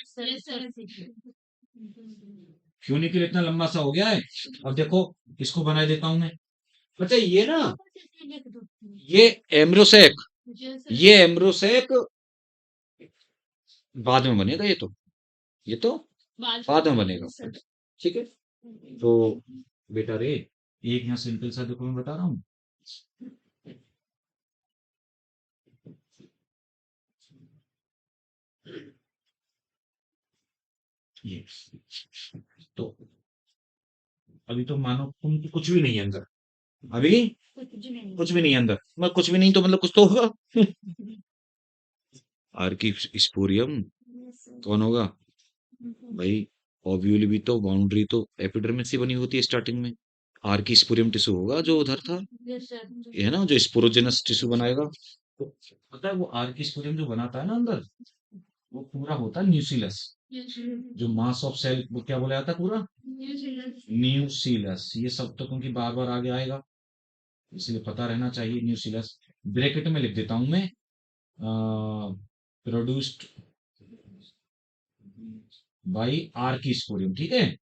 [SPEAKER 1] फ्यूनिकल इतना लंबा सा हो गया है। अब देखो इसको बना देता हूं मैं। अच्छा ये ना, ये एम्ब्रोसेक, ये एम्ब्रोसेक बाद में बनेगा, ये तो, ये तो बाद में बनेगा, ठीक है। तो बेटा रे, एक यहाँ सिंपल सा देखो मैं बता रहा हूँ, ये तो अभी तो मानो तुम तो कुछ भी नहीं है अंदर, अभी कुछ भी नहीं है अंदर, मैं कुछ भी नहीं तो मतलब कुछ तो होगा। आर्की स्पोरियम कौन होगा भाई? ओव्यूल भी तो बाउंड्री तो एपिडर्मिस से बनी होती है स्टार्टिंग में, आर्की स्पोरियम टिश्यू होगा जो उधर था, ये है ना जो स्पोरोजेनस टिश्यू बनाएगा। तो पता है वो आर्की स्पोरियम जो बनाता है ना अंदर, वो पूरा होता है न्यूसीलस, जो मास ऑफ सेल वो क्या बोला जाता है पूरा, न्यूसीलस। ये सब तो क्योंकि बार बार आगे आएगा, इसलिए पता रहना चाहिए न्यूसीलस। ब्रैकेट में लिख देता हूं मैं, प्रोड्यूस्ड बाई आर्कीस्पोरियम, ठीक है।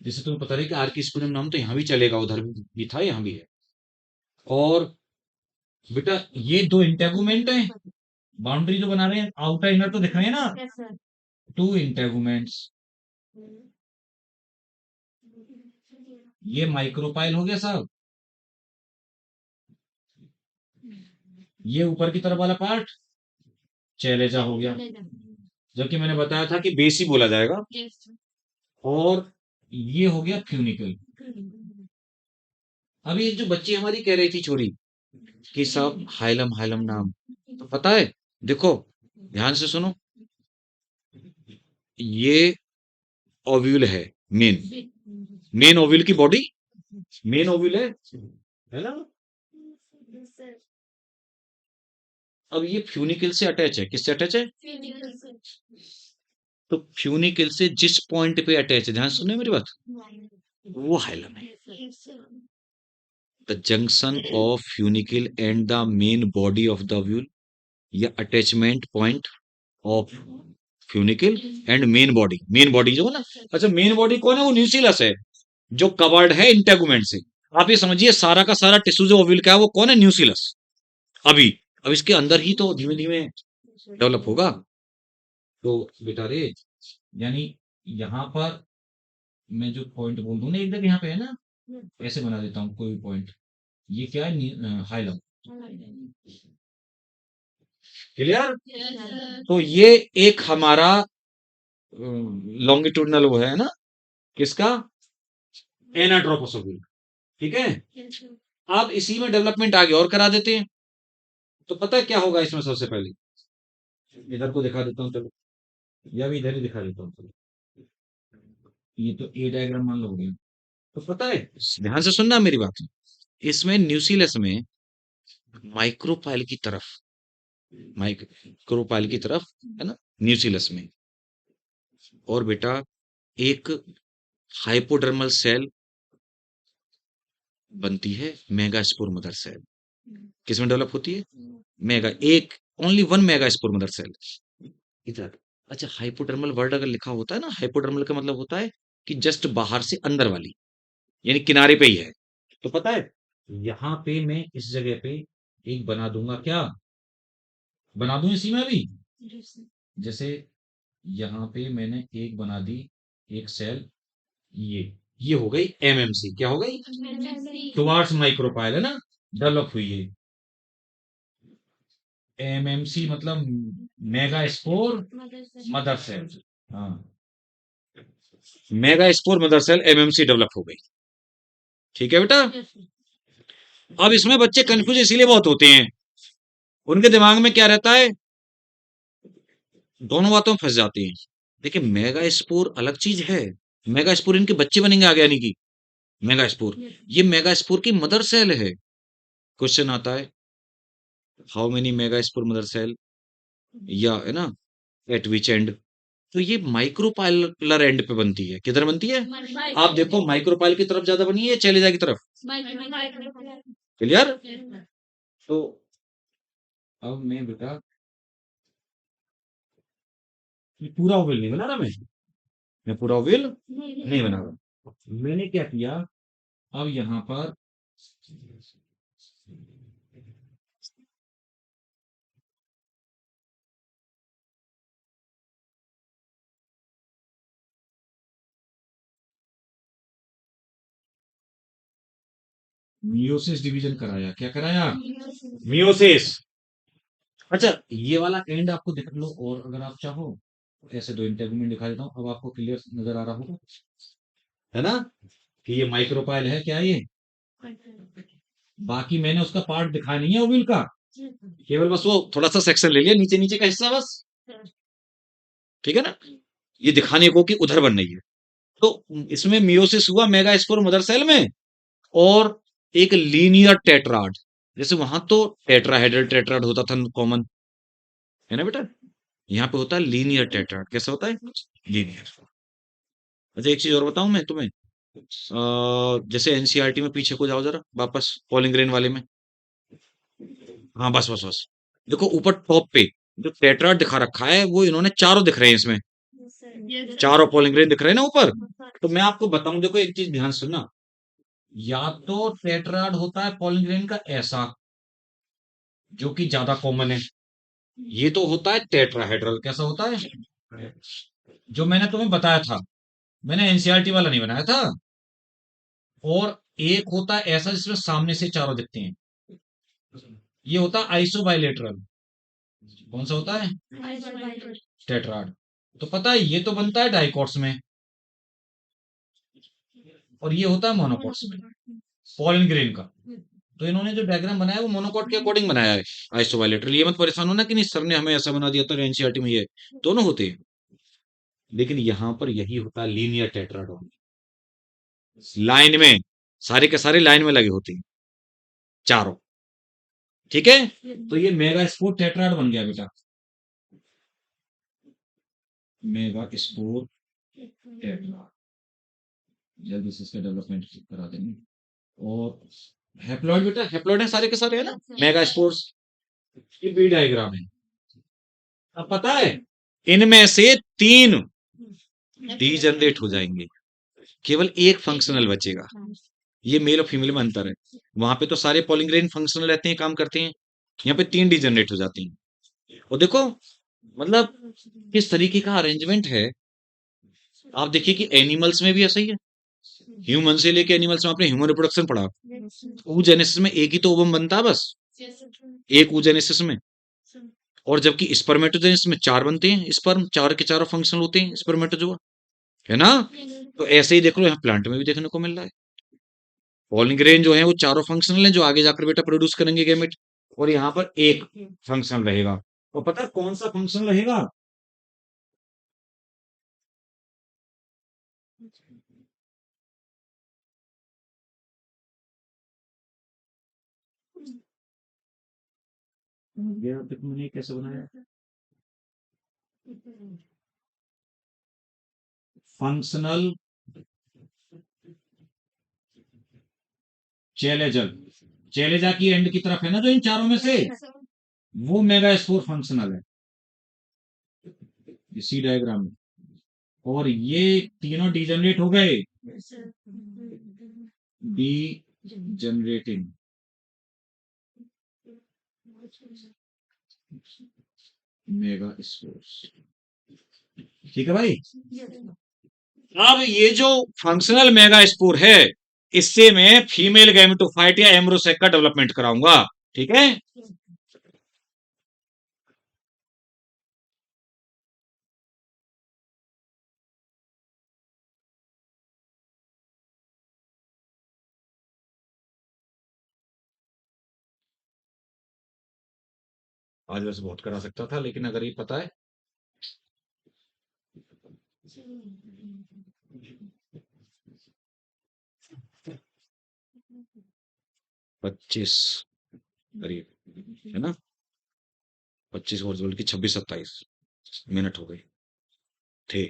[SPEAKER 1] जैसे तुम्हें पता रहे कि आर्कीस्पोरियम नाम तो यहाँ भी चलेगा, उधर भी था यहाँ भी है। और बेटा ये दो इंटेगुमेंट है, बाउंड्री जो बना रहे हैं आउटर इनर तो दिख रहे हैं ना, टू इंटेगुमेंट्स, ये माइक्रोपाइल हो गया साहब, ये ऊपर की तरफ वाला पार्ट चैलेजा हो गया, जबकि मैंने बताया था कि बेस ही बोला जाएगा। और ये हो गया फ्यूनिकल। अभी एक जो बच्ची हमारी कह रही थी छोरी कि साहब हाइलम, हाइलम नाम, तो पता है देखो, ध्यान से सुनो, ये ओव्यूल है, मेन मेन ओव्यूल की बॉडी, मेन ओव्यूल है ना। अब ये फ्यूनिकल से अटैच है, किससे अटैच है? तो फ्यूनिकल से जिस पॉइंट पे अटैच है, ध्यान से सुनिए मेरी बात, वो हाइलम है। The junction of funicle and the main body of the ovule, या attachment point of funicle and main body जो है ना, अच्छा मेन बॉडी कौन है? वो न्यूक्लियस है, जो कवर्ड है इंटेगुमेंट से। आप ये समझिए सारा का सारा टिश्यू जो ओव्यूल का है वो कौन है? न्यूक्लियस। अभी अब इसके अंदर ही तो धीमे धीमे डेवलप होगा। तो बेटा रे, यानी यहाँ पर मैं जो पॉइंट बोल दूं ना, एक जगह यहाँ पे है ना, ऐसे बना देता हूँ कोई भी पॉइंट, ये क्या है? हाइलम। क्लियर? तो ये एक हमारा लॉन्गिट्यूडनल वो है ना, किसका? एनाट्रोपोसोफिल। ठीक है, अब इसी में डेवलपमेंट आगे और करा देते हैं। तो पता है क्या होगा इसमें? सबसे पहले इधर को दिखा देता हूँ, चलो, या भी इधर ही दिखा देता हूँ, चलो। ये तो ए डायग्राम मान लो हो गया। तो पता है, ध्यान से सुनना मेरी बात, इसमें न्यूक्लियस में माइक्रोपाइल की तरफ, माइक्रोपाइल की तरफ है ना, न्यूक्लियस में, और बेटा एक हाइपोडर्मल सेल बनती है, मेगास्पोर मदर सेल। किसमें डेवलप होती है? मेगा, एक, only one megaspore mother cell इधर। अच्छा, हाइपोडर्मल वर्ड अगर लिखा होता है ना, हाइपोडर्मल का मतलब होता है कि जस्ट बाहर से अंदर वाली, यानी किनारे पे ही है। तो पता है, यहाँ पे मैं इस जगह पे एक बना दूंगा, क्या बना दूं इसी में अभी? जैसे यहाँ पे मैंने एक बना दी, एक सेल, ये हो गई एमएमसी। क्या हो गई? टुवार्ड्स माइक्रोपाइल, है ना, डेवलप हुई है। एमएमसी मतलब मेगा स्पोर मदर सेल। हाँ, megaspore mother cell MMC develop हो गई। ठीक है बेटा। अब इसमें बच्चे कंफ्यूज इसीलिए बहुत होते हैं, उनके दिमाग में क्या रहता है, दोनों बातों में फंस जाते हैं। देखिए, मेगा स्पोर अलग चीज है, मेगा स्पोर इनके बच्चे बनेंगे आगे, यानी कि मेगा स्पोर, ये मेगा स्पोर की मदर सेल है। क्वेश्चन आता है, how many megaspore mother cell, या है ना, एट विच एंड। तो ये माइक्रोपाइलर एंड पे बनती है, किधर बनती है? आप देखो, माइक्रोपाइल की तरफ ज्यादा बनी है, चैलेजा की तरफ। क्लियर? तो अब मैं बेटा, ये पूरा ओवल नहीं बना रहा मैं पूरा ओवल नहीं बना रहा। मैंने क्या किया, अब यहाँ पर मियोसिस डिवीजन कराया। क्या कराया? मियोसिस। अच्छा, ये वाला एंड आपको देख लो, और अगर आप चाहो तो ऐसे दो इंटेगुमेंट दिखा देता हूँ, अब आपको क्लियर नजर आ रहा होगा, है ना, कि ये माइक्रोपाइल है, क्या ये। बाकी मैंने उसका पार्ट दिखाया नहीं है ओविल का, केवल बस वो थोड़ा सा सेक्शन ले लिया, नीचे नीचे का हिस्सा बस। ठीक है ना, ये दिखाने को कि उधर बन रही है। तो इसमें मियोसिस हुआ मेगा स्पोर मदर सेल में, और एक लीनियर टेट्राड, जैसे वहां तो टेट्राहेड्रल टेट्राड होता था कॉमन, है ना बेटा, यहाँ पे होता है लीनियर टेट्राड। कैसा होता है? लीनियर। अच्छा, एक चीज और बताऊं मैं तुम्हें, जैसे एनसीईआरटी में पीछे को जाओ जरा वापस, पॉलिंग ग्रेन वाले में। हाँ, बस बस बस, देखो ऊपर टॉप पे जो टेट्राड दिखा रखा है, वो इन्होंने चारों दिख रहे हैं इसमें, चारों पॉलिंग ग्रेन दिख रहे हैं ना ऊपर। तो मैं आपको बताऊं, देखो एक चीज ध्यान से सुनना, या तो टेट्राड होता है पॉलिंग ग्रेन का ऐसा, जो कि ज्यादा कॉमन है, ये तो होता है टेट्राहेड्रल। कैसा होता है? जो मैंने तुम्हें बताया था, मैंने एनसीईआरटी वाला नहीं बनाया था। और एक होता है ऐसा जिसमें सामने से चारों दिखते हैं, ये होता है आइसोबाइलेटरल। कौन सा होता है? टेट्राड। तो पता है, ये तो बनता है डाइकॉट्स में, और ये होता है मोनोकॉट्स में, पॉलिन ग्रेन का। तो इन्होंने जो डायग्राम बनाया वो मोनोकोट के अकॉर्डिंग बनाया है, आइसोबायलेटरल। ये मत परेशान होना कि नहीं सर ने हमें ऐसा बना दिया था एनसीईआरटी में, ये दोनों होते हैं। लेकिन यहाँ पर यही होता है लीनियर टेट्राडॉन, लाइन में, सारे के सारे लाइन में लगे होते हैं चारों। ठीक है, तो ये मेगा स्पोर टेट्राड बन गया बेटा, मेगा स्पोर टेट्राड। जल्दी से इसका डेवलपमेंट करा देंगे। और हैप्लॉइड बेटा, हैप्लॉइड है सारे के सारे, है ना, मेगा स्पोर्स। ये बी डायग्राम है। अब पता है इनमें से तीन डीजनरेट हो जाएंगे, केवल एक फंक्शनल बचेगा। ये मेल और फीमेल में अंतर है। वहां पे तो सारे पॉलिंग्रेन फंक्शनल रहते हैं, काम करते हैं। यहाँ पे तीन डीजनरेट हो जाते हैं। और देखो मतलब किस तरीके का अरेंजमेंट है। आप देखिए कि एनिमल्स में भी ऐसा ही है। ह्यूमन से लेके एनिमल्स में आपने ह्यूमन रिप्रोडक्शन पढ़ा, oogenesis में एक ही तो ओवम बनता है बस, एक oogenesis में। और जबकि स्पर्मेटोजेनेसिस में चार बनते हैं, स्पर्म चार के चारों फंक्शनल होते हैं स्पर्मेटोजोआ, है ना। तो ऐसे ही देख लो यहाँ प्लांट में भी देखने को मिल रहा है। पॉलिंग्रेन जो है वो चारों फंक्शनल हैं, जो आगे जाकर बेटा प्रोड्यूस करेंगे गैमेट। और यहाँ पर एक फंक्शनल रहेगा। और पता है कौन सा फंक्शनल रहेगा? ये देखो मैंने कैसे बनाया, फंक्शनल चेलेजल, चेलेजा की एंड की तरफ है ना जो इन चारों में से, वो मेगा स्पोर फंक्शनल है इसी डायग्राम में। और ये तीनों डीजनरेट हो गए, डी जनरेटिंग मेगा स्पोर्स। ठीक है भाई। अब ये जो फंक्शनल मेगा स्पोर है, इससे मैं फीमेल गैमेटोफाइट या एम्ब्रोसेक का डेवलपमेंट कराऊंगा। ठीक है, आज वैसे बहुत करा सकता था, लेकिन अगर ये पता है 25 करीब, है ना, 25 और जोड़ की 26-27 मिनट हो गए थे।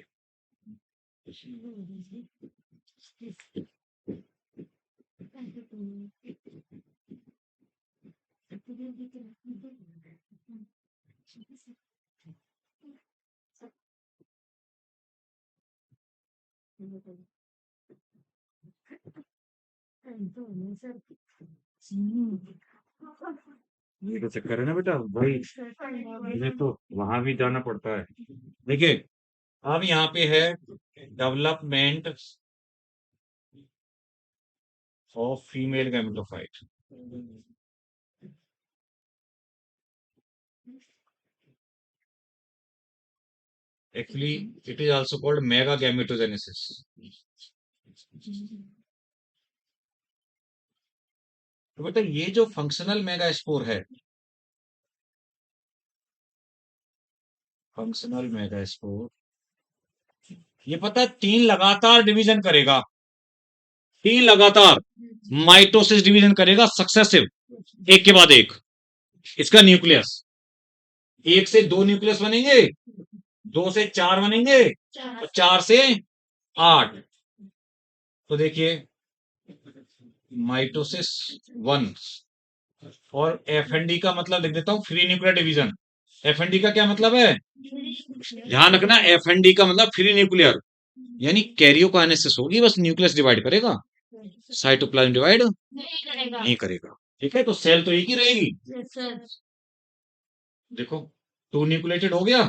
[SPEAKER 1] ये तो चक्कर है ना बेटा भाई, मुझे तो वहां भी जाना पड़ता है। देखिए अब यहाँ पे है development of female gametophyte. Actually it is also called mega gametogenesis. तो बेटा ये जो फंक्शनल मेगा स्पोर है, फंक्शनल मेगा स्पोर, ये पता है तीन लगातार डिवीजन करेगा, तीन लगातार माइटोसिस डिवीजन करेगा सक्सेसिव, एक के बाद एक। इसका न्यूक्लियस, एक से दो न्यूक्लियस बनेंगे, दो से चार बनेंगे, और चार से आठ। तो देखिए माइटोसिस वन, और एफ एन डी का मतलब लिख देता हूं free nuclear division. F N D का क्या मतलब है, ध्यान रखना, एफ एन डी का मतलब फ्री न्यूक्लियर, यानी कैरियोकाइनेसिस होगी, बस न्यूक्लियस डिवाइड करेगा, साइटोप्लाज्म डिवाइड नहीं करेगा। ठीक है, तो सेल तो एक ही रहेगी। देखो टू न्यूक्लिएटेड हो गया,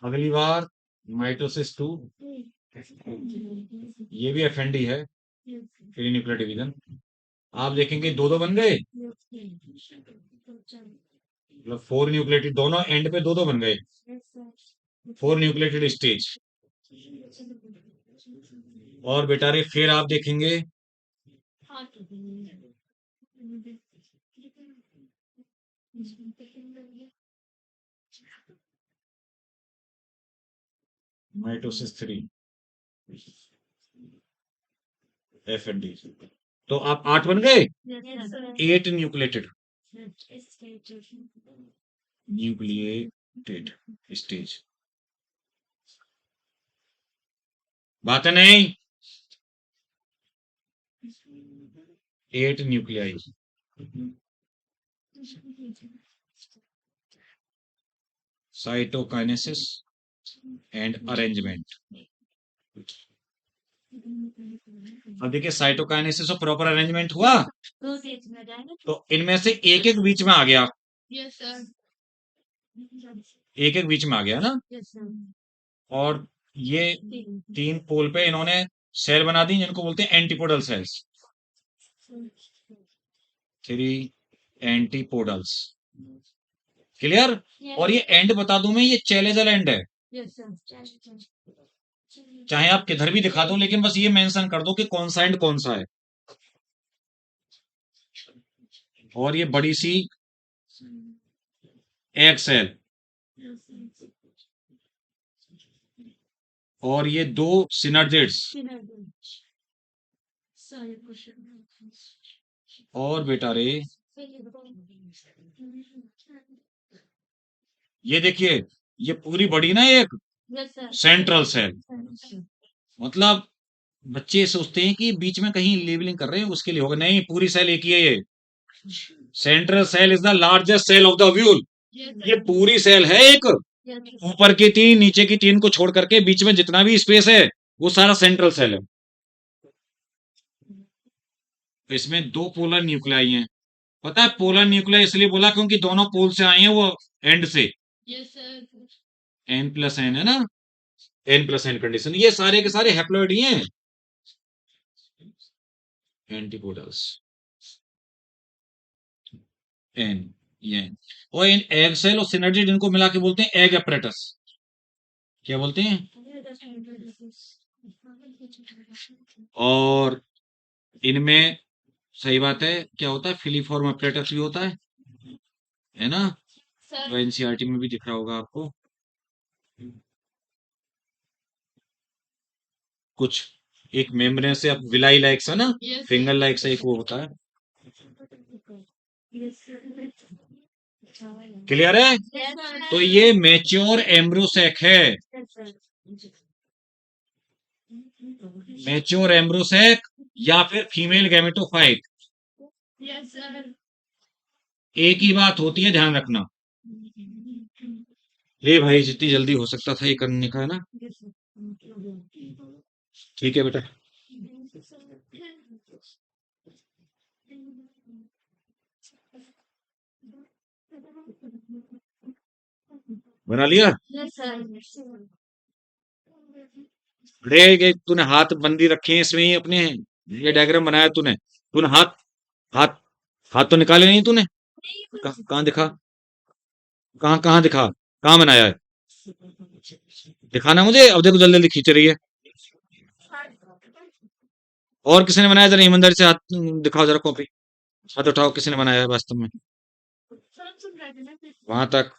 [SPEAKER 1] अगली बार माइटोसिस टू, ये भी एफ एन डी है, फ्री न्यूक्लियर डिवीजन। आप देखेंगे दो दो बन गए, मतलब फोर न्यूक्लिएटेड, दोनों एंड पे दो दो बन गए, फोर न्यूक्लिएटेड स्टेज। और बेटा रे फिर आप देखेंगे माइटोसिस 3, एफ एंड डी। तो आप 8 बन गए। 8 न्यूक्लिएटेड, न्यूक्लिएटेड स्टेज। बात है नहीं। 8 न्यूक्लियाई, साइटोकाइनेसिस एंड अरेंजमेंट। अब देखिए साइटोकाइनेसिस और प्रॉपर अरेंजमेंट हुआ, तो इनमें से एक एक बीच में आ गया, एक एक बीच में आ गया ना। और ये 3 पोल पे इन्होंने सेल बना दी जिनको बोलते हैं एंटीपोडल सेल्स। 3 antipodals, clear. और ये एंड बता दूं मैं, ये चैलेजल एंड है। चाहे आप किधर भी दिखा दो, लेकिन बस ये मेंशन कर दो कि कौन सा एंड कौन सा है। और ये बड़ी सी एग सेल, और ये 2 सिनर्जिड्स, और बेटा रे ये देखिए, ये पूरी बड़ी ना एक सेंट्रल सेल। मतलब बच्चे सोचते हैं कि बीच में कहीं लेबलिंग कर रहे हैं उसके लिए होगा, नहीं, पूरी सेल एक ही है ये। Central cell is the largest cell of the ovule. ये पूरी सेल है एक, ऊपर की 3 नीचे की 3 को छोड़ करके बीच में जितना भी स्पेस है वो सारा सेंट्रल सेल है। तो इसमें 2 पोलर न्यूक्लियाई हैं। पता है पोलर न्यूक्लियाई इसलिए बोला क्योंकि दोनों पोल से आई हैं वो एंड से। n+n है ना, n+n कंडीशन। ये सारे के सारे हैप्लॉइड ही हैं, एंटीपोडल्स n, ये n। और इन एग सेल और सिनर्जिड इनको मिला के बोलते हैं एग एपरेटस। क्या बोलते हैं? और इनमें सही बात है, क्या होता है, फिलीफॉर्म एपरेटस भी होता है ना। तो एनसीईआरटी में भी दिख रहा होगा आपको कुछ। एक मेम्ब्रेन से अब विलाई लाइक सा ना, फिंगर लाइक सा एक वो होता है। क्लियर है? तो ये मैच्योर एम्ब्रोसेक है, मैच्योर एम्ब्रोसेक या फिर फीमेल गैमेटोफाइट। एक ही बात होती है, ध्यान रखना। ले भाई, जितनी जल्दी हो सकता था ये करने का है ना। ठीक है बेटा। बना लिया? अरे तूने हाथ बंदी रखे हैं इसमें ही अपने, ये डायग्राम बनाया तूने। तूने हाथ हाथ हाथ तो निकाले नहीं तूने। कहाँ दिखा, कहाँ कहाँ दिखा, कहाँ बनाया है, दिखाना मुझे। अब देखो जल्दी जल्दी खींच रही है। और किसी ने बनाया? जरा ईमानदारी से हाथ दिखाओ, जरा कॉपी, हाथ उठाओ, किसी ने बनाया है वास्तव में वहां तक।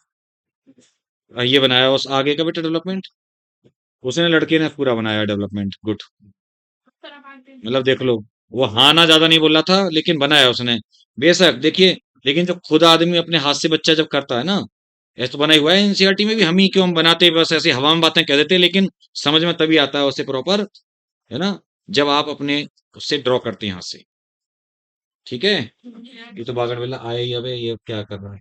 [SPEAKER 1] ये बनाया उस आगे का बेटा डेवलपमेंट, उसने, लड़के ने पूरा बनाया डेवलपमेंट। गुड। मतलब देख लो, वो हाँ ना ज्यादा नहीं बोल रहा था लेकिन बनाया उसने, बेशक। देखिए, लेकिन जब खुद आदमी अपने हाथ से बच्चा जब करता है ना, ऐसा तो बना ही हुआ है एनसीईआरटी में भी। हम ही क्यों, हम बनाते बस ऐसे हवा में बातें कह देते, लेकिन समझ में तभी आता है उसे प्रॉपर, है ना, जब आप अपने उससे ड्रॉ करते हैं हाथ से। ठीक है। ये तो बागड़ बिल्ला आया ही, अबे ये क्या कर रहा है।